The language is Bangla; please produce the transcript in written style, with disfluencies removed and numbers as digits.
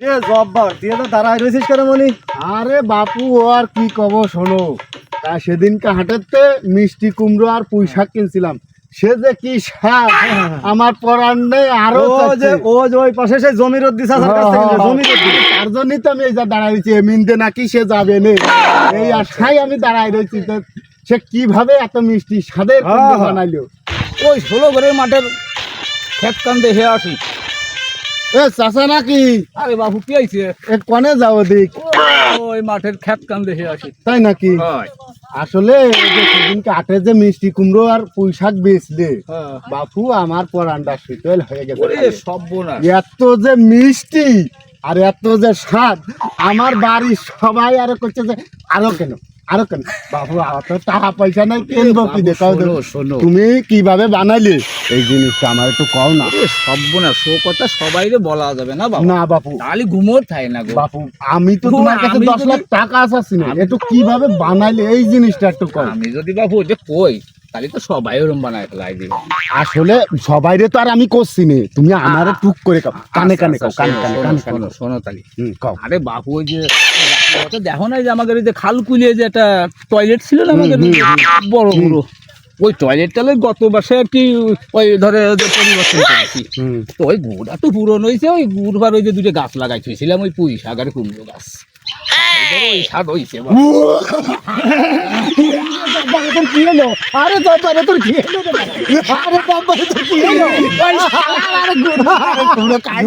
এ জব্বার তুই তো দাঁড়ায় রয়েছিস কেন মনি? আরে বাপু ও আর কি কব শোনো, তা সেদিনকে হাটেতে মিষ্টি কুমড়ো আর পুঁই শাক কিনছিলাম, সে যে কি স্বাদ আমার পরাণ নেই আরো ও যে ওই পাশে সেই জমির দিস জমির তার জন্যই তো আমি এই যা দাঁড়াই রয়েছি, এমিনতে নাকি সে যাবে নে এই আশায় আমি দাঁড়াই রয়েছি। তো সে কিভাবে এত মিষ্টি স্বাদের কুমড়ো বানাইলো। ওই 16 ঘরের মাঠের ক্ষেত কান দেখে আসি। এ চাচা নাকি? আরে বাবু কি আইছে? এ কনে যাও দিক? ওই মাঠের ক্ষেত কান দেখে আসি। তাই নাকি? আসলে এই যে সেদিনকে হাটে যে মিষ্টি কুমড়ো আর পুঁই শাক বেচলে বাপু আমার পরানটা শীতল হয়ে গেছে। ওরে সর্বনাশ, এত যে মিষ্টি আর এত যে স্বাদ, আমার বাড়ির সবাই আরো করছে যে আরো কেন আরো কেন। বাবু অত টাকা পয়সা নাই, কিনবো কি দেখাও। তুমি কিভাবে বানাইলে এই জিনিসটা আমার একটু কও না। সর্বনাশ, ও কথা সবাইরে বলা যাবে না বাবু। না বাপু, তাহলে ঘুমোর থাকে না গো বাপু আমি তো তোমার কাছে 10 লাখ টাকা আসাচ্ছি না, একটু কিভাবে বানাইলে এই জিনিসটা একটু কও। আমি যদি বাবু যে কই তাহলে তো সবাই ওরম বানায় ফেলাই দিবে। আসলে সবাইরে তো আর আমি করছি নে, তুমি আমারে টুক করে কও, কানে কানে কও, কানে কানে কানে কানে কও। শোনো তাহলে কও। আরে বাবু ওই যে ওটা দেখো না যে আমাদের এই যে খালকুলিয়ে যে একটা টয়লেট ছিল না আমাদের বড় বড়, ওই টয়লেটটা গত বর্ষে আর কি ওই ধরে যে পরিবর্তন করেছি। তো ওই গুড়টা তো পুরনো হয়েছে, ওই গুড়বার ওই যে দুটো গাছ লাগাই থুয়েছিলাম, ওই পুঁই শাক আর কুমড়ো গাছ। ওই স্বাদ হয়েছে তোর কি হলো? আরে বাবা তোর কি হলো? আরে বাবা তোর কি হলো? আরে গুড়, আরে তোমরা কাই